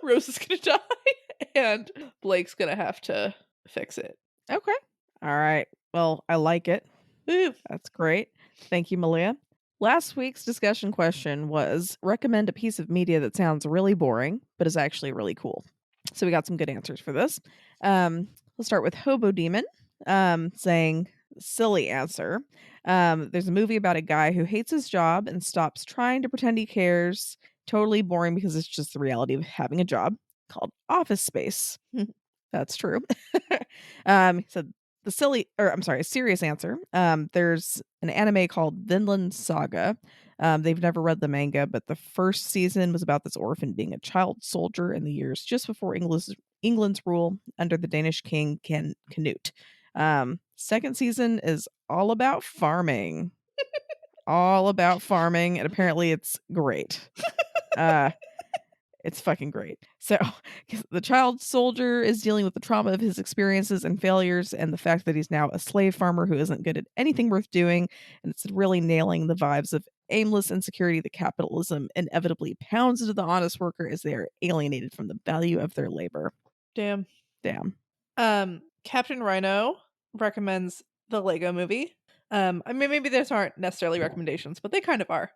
Rose is gonna die and Blake's gonna have to fix it. Okay. All right. Well, I like it. Woo. That's great. Thank you, Malia. Last week's discussion question was recommend a piece of media that sounds really boring, but is actually really cool. So we got some good answers for this. Let's start with Hobo Demon saying, silly answer. There's a movie about a guy who hates his job and stops trying to pretend he cares. Totally boring because it's just the reality of having a job, called Office Space. That's true. He said the a serious answer. There's an anime called Vinland Saga. They've never read the manga, but the first season was about this orphan being a child soldier in the years just before England's rule under the Danish king Canute. Second season is all about farming. All about farming, and apparently it's great. It's fucking great. So, 'cause the child soldier is dealing with the trauma of his experiences and failures, and the fact that he's now a slave farmer who isn't good at anything worth doing, and it's really nailing the vibes of aimless insecurity that capitalism inevitably pounds into the honest worker as they are alienated from the value of their labor. Damn. Damn. Captain Rhino recommends the Lego movie. I mean, maybe those aren't necessarily recommendations, but they kind of are.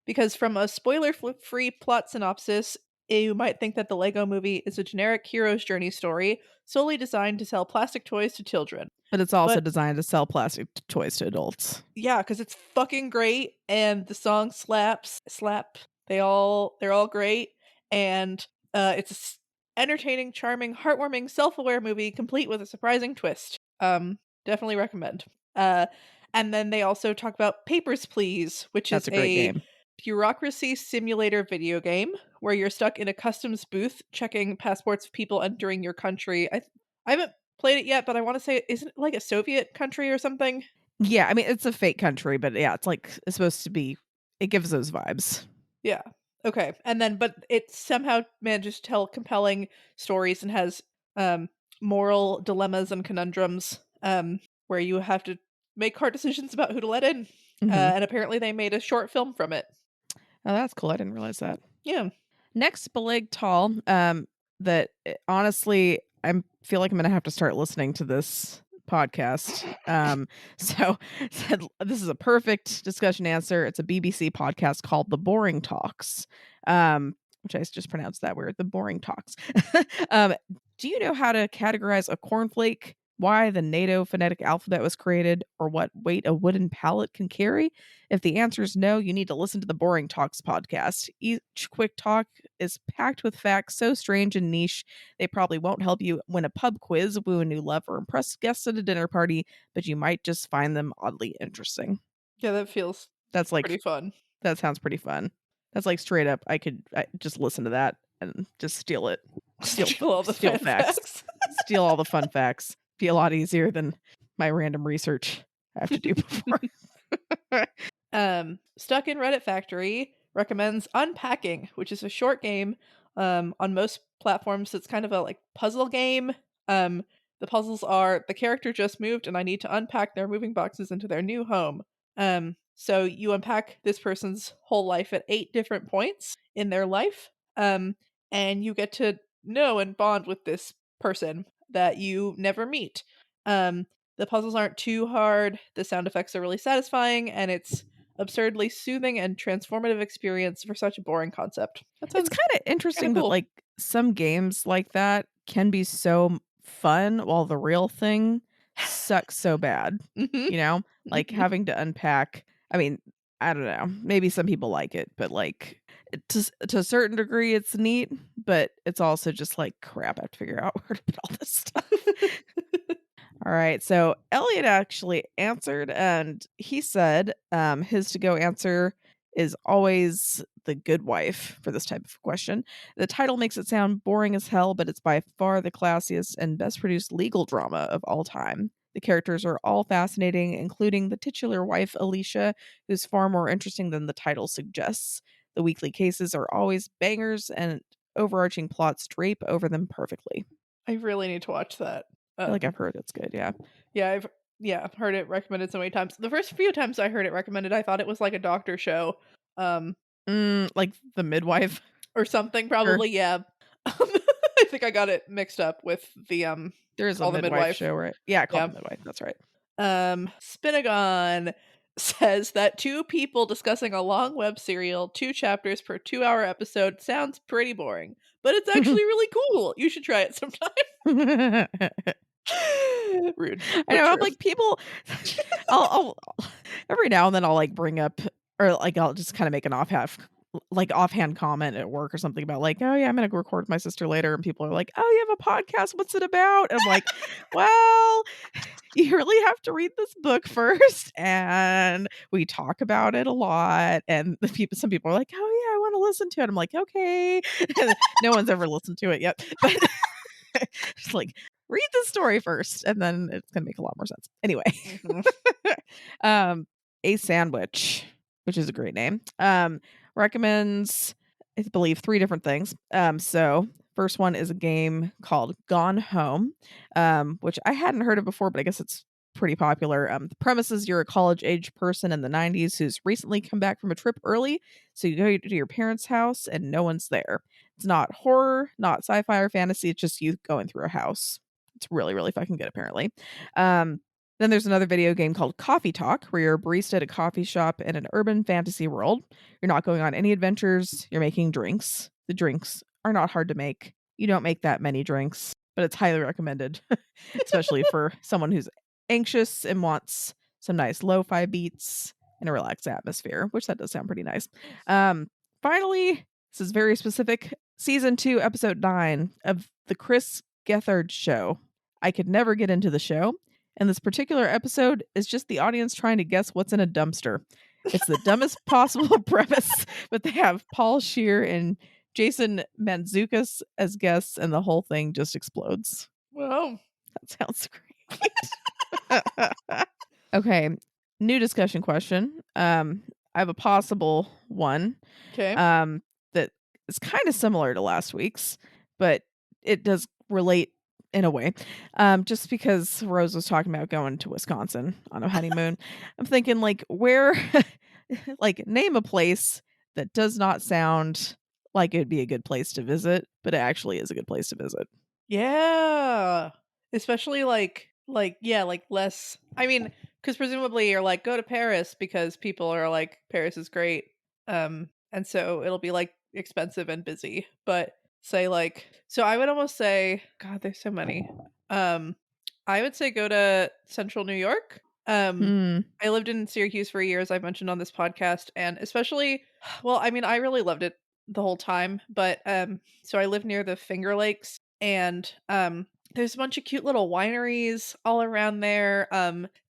Because from a spoiler-free plot synopsis, you might think that the Lego movie is a generic hero's journey story solely designed to sell plastic toys to children. But it's also But- designed to sell plastic toys to adults. Yeah, because it's fucking great, and the song slap. They're all great, and it's entertaining, charming, heartwarming, self-aware movie complete with a surprising twist. Definitely recommend. And then they also talk about Papers, Please, which That's is a great game. bureaucracy simulator video game where you're stuck in a customs booth checking passports of people entering your country. I haven't played it yet, but I want to say, isn't it like a Soviet country or something? Yeah, I mean, it's a fake country, but yeah, it's supposed to be, it gives those vibes. Yeah. Okay. And then, but it somehow manages to tell compelling stories and has moral dilemmas and conundrums where you have to make hard decisions about who to let in. Mhm. And apparently they made a short film from it. Oh, that's cool. I didn't realize that. Yeah. Next, Beleg Tall. Honestly, I feel like I'm gonna have to start listening to this podcast. So said this is a perfect discussion answer. It's a BBC podcast called The Boring Talks. Which I just pronounced that weird. The Boring Talks. Do you know how to categorize a cornflake? Why the NATO phonetic alphabet was created, or what weight a wooden pallet can carry? If the answer is no, you need to listen to the Boring Talks podcast. Each quick talk is packed with facts so strange and niche, they probably won't help you win a pub quiz, woo a new love, or impress guests at a dinner party, but you might just find them oddly interesting. Yeah, that feels That's like, pretty fun. that sounds pretty fun. That's like straight up, I just listen to that and just steal it. Steal all the steal fun facts. Steal all the fun facts. Be a lot easier than my random research I have to do before. Stuck in Reddit Factory recommends Unpacking, which is a short game on most platforms. It's kind of a like puzzle game. The puzzles are the character just moved and I need to unpack their moving boxes into their new home. So you unpack this person's whole life at 8 different points in their life. And you get to know and bond with this person that you never meet. The puzzles aren't too hard. The sound effects are really satisfying, and it's absurdly soothing and transformative experience for such a boring concept. That sounds It's kind of interesting that cool. like some games like that can be so fun while the real thing sucks so bad. Mhm. You know, like Mhm. having to unpack. I mean, I don't know. Maybe some people like it, but like to a certain degree, it's neat. But it's also just like crap. I have to figure out where to put all this stuff. All right. So Elliot actually answered, and he said his to go answer is always The Good Wife for this type of question. The title makes it sound boring as hell, but it's by far the classiest and best produced legal drama of all time. The characters are all fascinating, including the titular wife, Alicia, who's far more interesting than the title suggests. The weekly cases are always bangers, and overarching plots drape over them perfectly. I really need to watch that. I feel like I've heard it's good, yeah. Yeah, I've heard it recommended so many times. The first few times I heard it recommended, I thought it was like a doctor show, um, Like The Midwife? or something Or probably, yeah. I think I got it mixed up with the, there is a Call the midwife Midwife. show, right? Yeah, Call Yeah. the Midwife, that's right. Spinagon says that two people discussing a long web serial, 2 chapters per 2-hour episode sounds pretty boring, but it's actually really cool. You should try it sometime. Rude, I but know, I'm true. like, people I'll every now and then I'll, like, bring up or, like, I'll just kinda make an offhand comment at work or something about, like, "Oh, yeah, I'm gonna go record with my sister later," and people are like, "Oh, you have a podcast, what's it about?" And I'm like, "Well, you really have to read this book first," and we talk about it a lot, and some people are like, "Oh, yeah, I wanna listen to it." I'm like, "Okay." No one's ever listened to it yet, but just like, read the story first, and then it's gonna make a lot more sense. Anyway, Mhm. um, A Sandwich, which is a great name, recommends, I believe, 3 different things. So first one is a game called Gone Home, which I hadn't heard of before, but I guess it's pretty popular. The premise is you're a college-age person in the 90s who's recently come back from a trip early, so you go to your parents' house and no one's there. It's not horror, not sci-fi or fantasy, it's just you going through a house. It's really, really fucking good, apparently. Um, then there's another video game called Coffee Talk, where you're a barista at a coffee shop in an urban fantasy world. You're not going on any adventures, you're making drinks. The drinks are not hard to make. You don't make that many drinks, but it's highly recommended, especially for someone who's anxious and wants some nice lo-fi beats and a relaxed atmosphere, which that does sound pretty nice. Finally, this is very specific. Season 2, episode 9 of the Chris Gethard show. I could never get into the show, and this particular episode is just the audience trying to guess what's in a dumpster. It's the dumbest possible premise, but they have Paul Scheer and Jason Mantzoukas as guests, and the whole thing just explodes. Well, That sounds great. Okay, new discussion question. I have a possible one. okay. That is kind of similar to last week's, but it does relate in a way. Just because Rose was talking about going to Wisconsin on a honeymoon, I'm thinking like where, like name a place that does not sound like it'd be a good place to visit, but it actually is a good place to visit. Yeah. Especially yeah, like less, I mean, because presumably you're like, go to Paris because people are like, Paris is great. And so it'll be like expensive and busy. But say like, so I would almost say, God, there's so many. I would say go to Central New York. Hmm. I lived in Syracuse for years, I've mentioned on this podcast, and especially, well, I mean, I really loved it the whole time, but so I live near the Finger Lakes, and there's a bunch of cute little wineries all around there.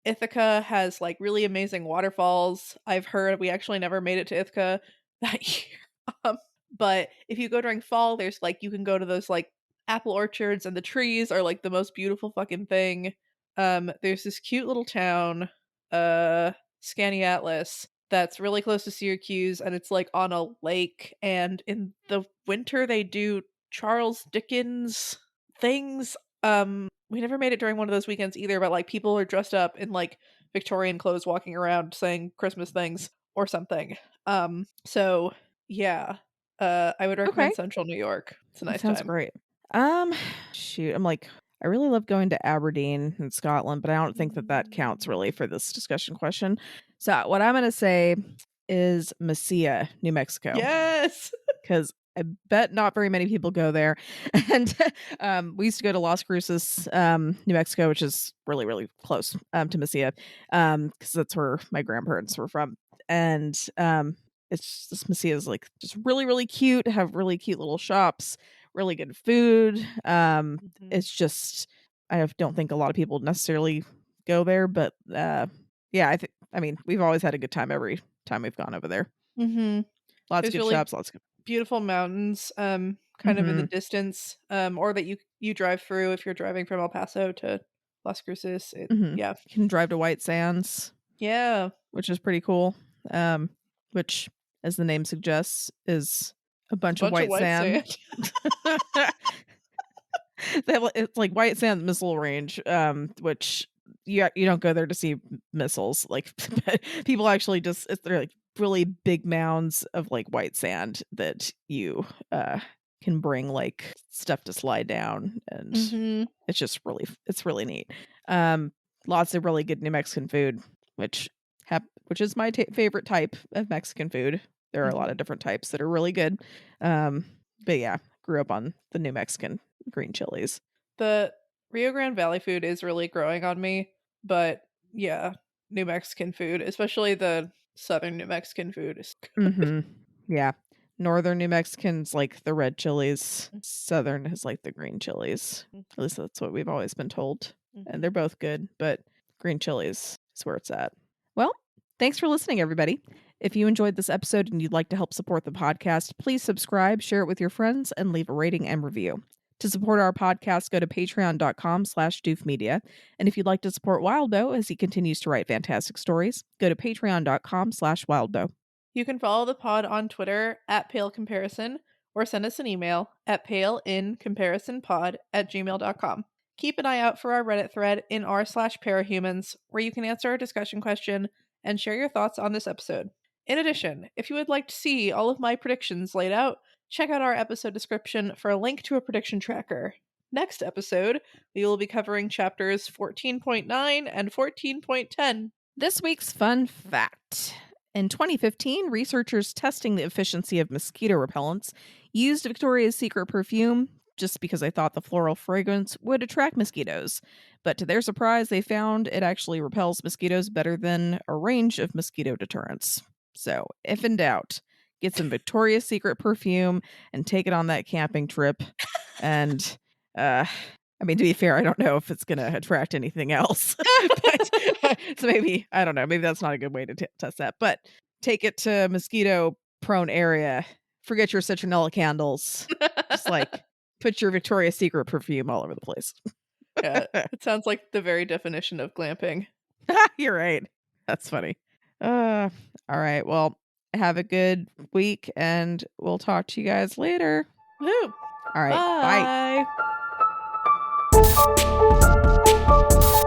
Ithaca has like really amazing waterfalls. I've heard we actually never made it to Ithaca that year. Um, but if you go during fall, there's like you can go to those like apple orchards, and the trees are like the most beautiful fucking thing. There's this cute little town, Skaneateles, that's really close to Syracuse, and it's like on a lake, and in the winter they do Charles Dickens things. We never made it during one of those weekends either, but like people are dressed up in like Victorian clothes walking around saying Christmas things or something. So yeah. I would Okay. recommend Central New York. It's a That nice sounds time. great. Um, shoot, I'm like, I really love going to Aberdeen in Scotland, but I don't think that that counts really for this discussion question. So what I'm gonna say is Masia, New Mexico, Yes. because I bet not very many people go there. And we used to go to Las Cruces, New Mexico, which is really, really close to Masia, because that's where my grandparents were from. And it's just Masia is like just really, really cute, have really cute little shops, really good food. Mhm. It's just don't think a lot of people necessarily go there, but yeah, I mean, we've always had a good time every time we've gone over there. Mhm. Lots of There's good really shops, lots of beautiful mountains, kind of in the Mhm. distance, or that you drive through if you're driving from El Paso to Las Cruces. Mhm. Yeah. You can drive to White Sands, Yeah. which is pretty cool. Which as the name suggests, is a bunch of Bunch of white white sand. sand. It's like white sand missile range, which you don't go there to see missiles. Like people actually they're like really big mounds of like white sand that you can bring like stuff to slide down, and Mm-hmm. it's really neat. Lots of really good New Mexican food, which is my favorite type of Mexican food. There are a lot of different types that are really good. But yeah, grew up on the New Mexican green chilies. The Rio Grande Valley food is really growing on me, but yeah, New Mexican food, especially the southern New Mexican food, is good. Mm-hmm. Yeah. Northern New Mexicans like the red chilies. Southern is like the green chilies. At least that's what we've always been told. And they're both good, but green chilies is where it's at. Well, thanks for listening, everybody. If you enjoyed this episode and you'd like to help support the podcast, please subscribe, share it with your friends, and leave a rating and review. To support our podcast, go to patreon.com/doofmedia. And if you'd like to support Wildbow as he continues to write fantastic stories, go to patreon.com/wildbow. You can follow the pod on Twitter at Pale Comparison or send us an email at paleincomparisonpod@gmail.com. Keep an eye out for our Reddit thread in r/parahumans, where you can answer our discussion question and share your thoughts on this episode. In addition, if you would like to see all of my predictions laid out, check out our episode description for a link to a prediction tracker. Next episode, we will be covering chapters 14.9 and 14.10. This week's fun fact. In 2015, researchers testing the efficiency of mosquito repellents used Victoria's Secret perfume just because they thought the floral fragrance would attract mosquitoes. But to their surprise, they found it actually repels mosquitoes better than a range of mosquito deterrents. So, if in doubt, get some Victoria's Secret perfume and take it on that camping trip. And, I mean, to be fair, I don't know if it's going to attract anything else. So maybe, I don't know, maybe that's not a good way to test that. But take it to a mosquito-prone area. Forget your citronella candles. Just like put your Victoria's Secret perfume all over the place. Yeah, it sounds like the very definition of glamping. You're right. That's funny. All right. Well, have a good week, and we'll talk to you guys later. Woo! All right. Bye. Bye.